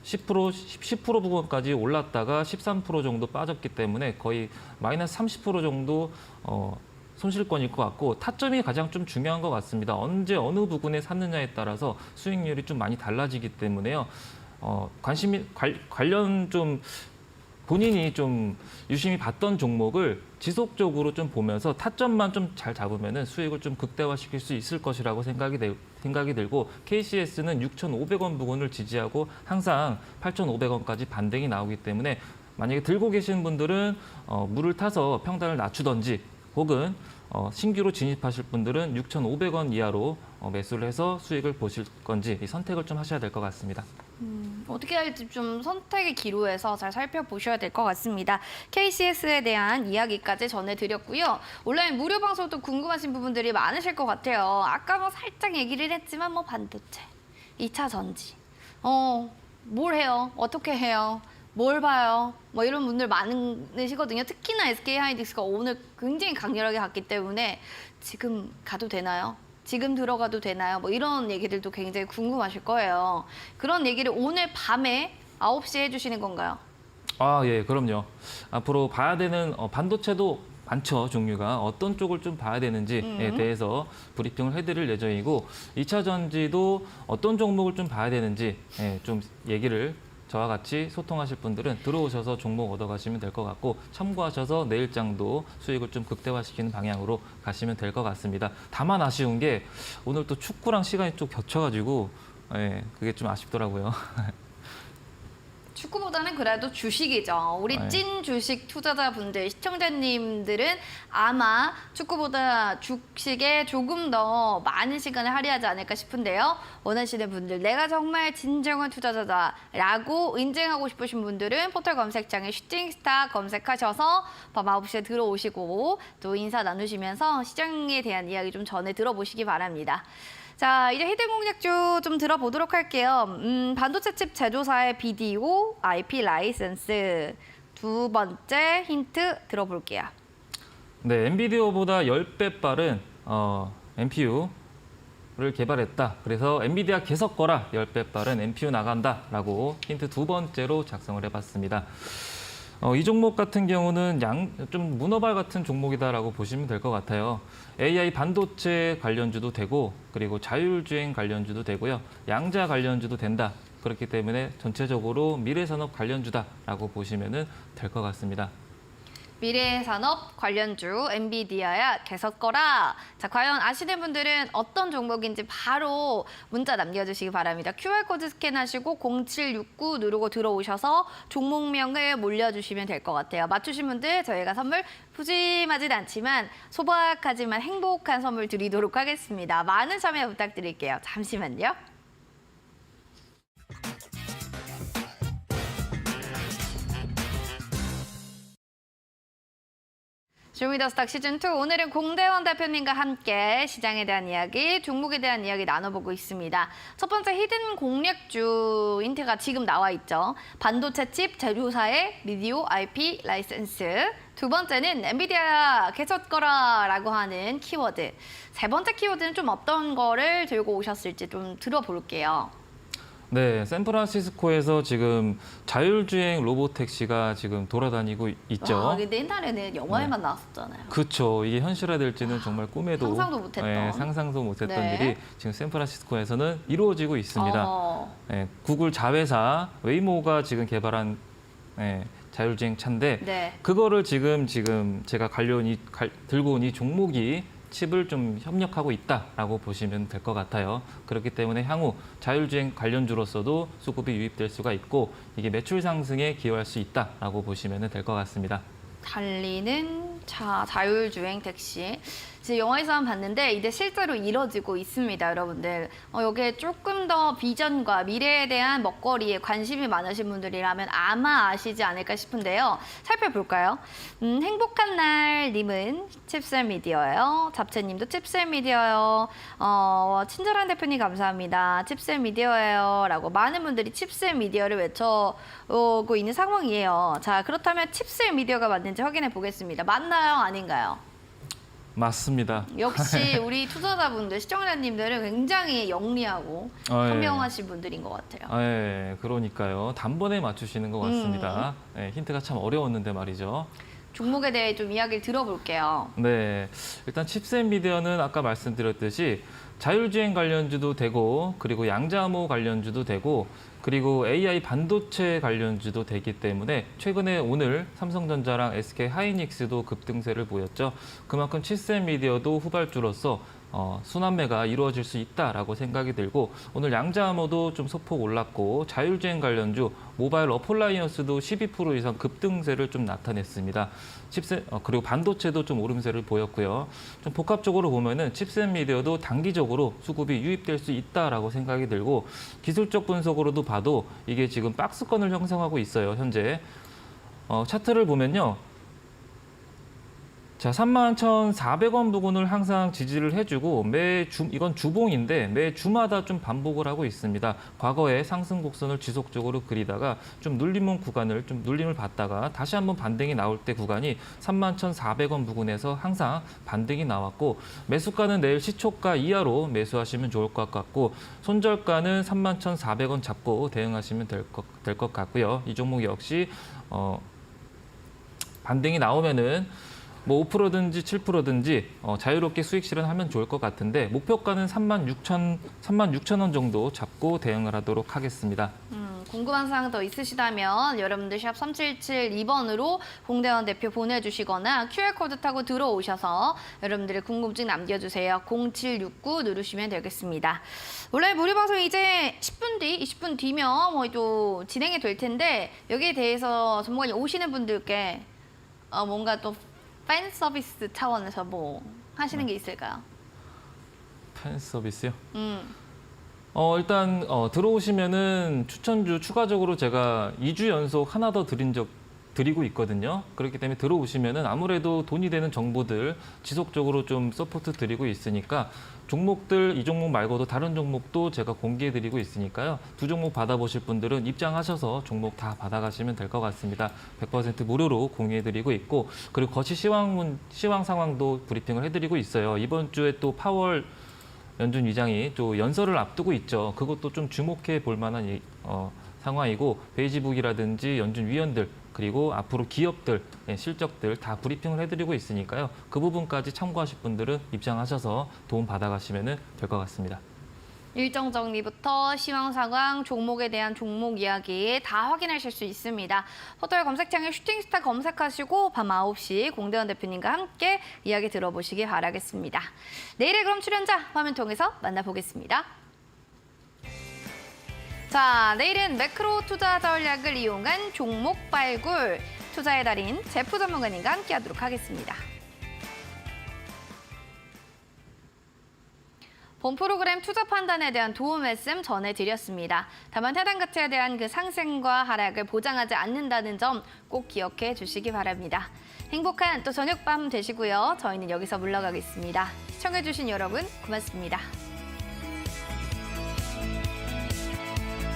10% 부분까지 올랐다가 13% 정도 빠졌기 때문에 거의 마이너스 30% 정도 손실권일 것 같고, 타점이 가장 좀 중요한 것 같습니다. 언제 어느 부분에 샀느냐에 따라서 수익률이 좀 많이 달라지기 때문에요. 관련 좀 본인이 좀 유심히 봤던 종목을 지속적으로 좀 보면서 타점만 좀 잘 잡으면은 수익을 좀 극대화시킬 수 있을 것이라고 생각이 들고, KCS는 6,500원 부근을 지지하고 항상 8,500원까지 반등이 나오기 때문에 만약에 들고 계신 분들은 물을 타서 평단을 낮추던지, 혹은 신규로 진입하실 분들은 6,500원 이하로 매수를 해서 수익을 보실 건지 이 선택을 좀 하셔야 될 것 같습니다.
어떻게 할지 좀 선택의 기로에서 잘 살펴보셔야 될 것 같습니다. KCS에 대한 이야기까지 전해드렸고요. 온라인 무료 방송도 궁금하신 부분들이 많으실 것 같아요. 아까 뭐 살짝 얘기를 했지만 뭐 반도체, 2차 전지, 뭘 해요? 어떻게 해요? 뭘 봐요? 뭐 이런 분들 많으시거든요. 특히나 SK하이닉스가 오늘 굉장히 강렬하게 갔기 때문에 지금 가도 되나요? 지금 들어가도 되나요? 뭐 이런 얘기들도 굉장히 궁금하실 거예요. 그런 얘기를 오늘 밤에 9시에 해주시는 건가요?
예, 그럼요. 앞으로 봐야 되는 반도체도 많죠, 종류가. 어떤 쪽을 좀 봐야 되는지에 대해서 브리핑을 해드릴 예정이고, 2차 전지도 어떤 종목을 좀 봐야 되는지 좀 얘기를 저와 같이 소통하실 분들은 들어오셔서 종목 얻어가시면 될 것 같고, 참고하셔서 내일장도 수익을 좀 극대화시키는 방향으로 가시면 될 것 같습니다. 다만 아쉬운 게 오늘 또 축구랑 시간이 좀 겹쳐가지고 그게 좀 아쉽더라고요.
축구보다는 그래도 주식이죠. 우리
네.
찐 주식 투자자분들, 시청자님들은 아마 축구보다 주식에 조금 더 많은 시간을 할애하지 않을까 싶은데요. 원하시는 분들, 내가 정말 진정한 투자자다라고 인증하고 싶으신 분들은 포털 검색창에 슈팅스타 검색하셔서 밤 9시에 들어오시고 또 인사 나누시면서 시장에 대한 이야기 좀 전해 들어보시기 바랍니다. 자, 이제 히든 공략주 좀 들어보도록 할게요. 반도체 칩 제조사의 BDO, IP 라이센스. 두 번째 힌트 들어볼게요.
네, 엔비디아보다 10배 빠른 NPU를 개발했다. 그래서 엔비디아 계속 거라 10배 빠른 NPU 나간다라고 힌트 두 번째로 작성을 해봤습니다. 이 종목 같은 경우는 좀 문어발 같은 종목이다라고 보시면 될 것 같아요. AI 반도체 관련주도 되고, 그리고 자율주행 관련주도 되고요. 양자 관련주도 된다. 그렇기 때문에 전체적으로 미래산업 관련주다라고 보시면 될 것 같습니다.
미래산업 관련주 엔비디아야 개설 거라. 자, 과연 아시는 분들은 어떤 종목인지 바로 문자 남겨주시기 바랍니다. QR코드 스캔하시고 0769 누르고 들어오셔서 종목명을 몰려주시면 될 것 같아요. 맞추신 분들 저희가 선물 푸짐하진 않지만 소박하지만 행복한 선물 드리도록 하겠습니다. 많은 참여 부탁드릴게요. 잠시만요. 쇼미더스탁 시즌2 오늘은 공대원 대표님과 함께 시장에 대한 이야기, 종목에 대한 이야기 나눠보고 있습니다. 첫 번째 히든 공략주 힌트가 지금 나와 있죠. 반도체 칩 제조사의 BDO IP 라이센스. 두 번째는 엔비디아 개설 거라라고 하는 키워드. 세 번째 키워드는 좀 어떤 거를 들고 오셨을지 좀 들어볼게요.
네, 샌프란시스코에서 지금 자율주행 로보택시가 지금 돌아다니고 있죠.
근데 옛날에는 영화에만 나왔었잖아요.
그렇죠. 이게 현실화될지는 정말 꿈에도
상상도 못했던.
상상도 못했던
네.
일이 지금 샌프란시스코에서는 이루어지고 있습니다. 구글 자회사 웨이모가 지금 개발한 자율주행 차인데,
네.
그거를 지금 제가 들고 온 이 종목이 칩을 좀 협력하고 있다라고 보시면 될 것 같아요. 그렇기 때문에 향후 자율주행 관련주로서도 수급이 유입될 수가 있고, 이게 매출 상승에 기여할 수 있다라고 보시면 될 것 같습니다.
달리는 자율주행 택시. 지금 영화에서만 봤는데 이제 실제로 이뤄지고 있습니다, 여러분들. 여기에 조금 더 비전과 미래에 대한 먹거리에 관심이 많으신 분들이라면 아마 아시지 않을까 싶은데요. 살펴볼까요? 행복한 날님은 칩셀미디어예요. 잡채님도 칩셀미디어요. 친절한 대표님 감사합니다. 칩셀미디어예요. 라고 많은 분들이 칩셀미디어를 외쳐오고 있는 상황이에요. 자, 그렇다면 칩셀미디어가 맞는지 확인해 보겠습니다. 맞나요? 아닌가요?
맞습니다.
역시 우리 투자자분들, 시청자님들은 굉장히 영리하고 현명하신 분들인 것 같아요.
예, 그러니까요. 단번에 맞추시는 것 같습니다. 예, 힌트가 참 어려웠는데 말이죠.
종목에 대해 좀 이야기를 들어볼게요.
네, 일단 칩셋미디어는 아까 말씀드렸듯이 자율주행 관련주도 되고 그리고 양자암호 관련주도 되고 그리고 AI 반도체 관련주도 되기 때문에 최근에 오늘 삼성전자랑 SK하이닉스도 급등세를 보였죠. 그만큼 칩셋미디어도 후발주로서 순환매가 이루어질 수 있다라고 생각이 들고 오늘 양자암호도 좀 소폭 올랐고 자율주행 관련주 모바일 어플라이언스도 12% 이상 급등세를 좀 나타냈습니다. 그리고 반도체도 좀 오름세를 보였고요. 좀 복합적으로 보면은 칩셋미디어도 단기적으로 수급이 유입될 수 있다라고 생각이 들고 기술적 분석으로도 봐도 이게 지금 박스권을 형성하고 있어요. 현재 차트를 보면요. 자, 31,400원 부근을 항상 지지를 해주고 이건 주봉인데 매 주마다 좀 반복을 하고 있습니다. 과거에 상승 곡선을 지속적으로 그리다가 좀 눌림을 받다가 다시 한번 반등이 나올 때 구간이 31,400원 부근에서 항상 반등이 나왔고 매수가는 내일 시초가 이하로 매수하시면 좋을 것 같고 손절가는 31,400원 잡고 대응하시면 될 것 같고요. 이 종목 역시 반등이 나오면은 뭐 5%든지 7%든지 자유롭게 수익 실현하면 좋을 것 같은데 목표가는 36,000원 정도 잡고 대응을 하도록 하겠습니다.
궁금한 사항 더 있으시다면 여러분들 샵 3772번으로 공대원 대표 보내주시거나 QR코드 타고 들어오셔서 여러분들의 궁금증 남겨주세요. 0769 누르시면 되겠습니다. 원래 무료 방송 이제 10분 뒤, 20분 뒤면 또 진행이 될 텐데 여기에 대해서 전문가님 오시는 분들께 뭔가 또 팬 서비스 차원에서 뭐 하시는 게 있을까요?
팬 서비스요? 일단 들어오시면은 추천주 추가적으로 제가 2주 연속 하나 더 드리고 있거든요. 그렇기 때문에 들어오시면은 아무래도 돈이 되는 정보들 지속적으로 좀 서포트 드리고 있으니까 종목들 이 종목 말고도 다른 종목도 제가 공개해 드리고 있으니까요. 두 종목 받아보실 분들은 입장하셔서 종목 다 받아가시면 될 것 같습니다. 100% 무료로 공유해 드리고 있고 그리고 거치 시황 상황도 브리핑을 해드리고 있어요. 이번 주에 또 파월 연준 위장이 또 연설을 앞두고 있죠. 그것도 좀 주목해 볼 만한 상황이고 베이지북이라든지 연준 위원들 그리고 앞으로 기업들, 실적들 다 브리핑을 해드리고 있으니까요. 그 부분까지 참고하실 분들은 입장하셔서 도움 받아가시면 될 것 같습니다.
일정 정리부터 시황 상황, 종목에 대한 종목 이야기 다 확인하실 수 있습니다. 포털 검색창에 슈팅스타 검색하시고 밤 9시 공대원 대표님과 함께 이야기 들어보시기 바라겠습니다. 내일의 그럼 출연자 화면 통해서 만나보겠습니다. 자, 내일은 매크로 투자 전략을 이용한 종목 발굴, 투자의 달인 제프 전문가님과 함께하도록 하겠습니다. 본 프로그램 투자 판단에 대한 도움 말씀 전해드렸습니다. 다만 해당 가치에 대한 그 상승과 하락을 보장하지 않는다는 점 꼭 기억해 주시기 바랍니다. 행복한 또 저녁밤 되시고요. 저희는 여기서 물러가겠습니다. 시청해주신 여러분 고맙습니다.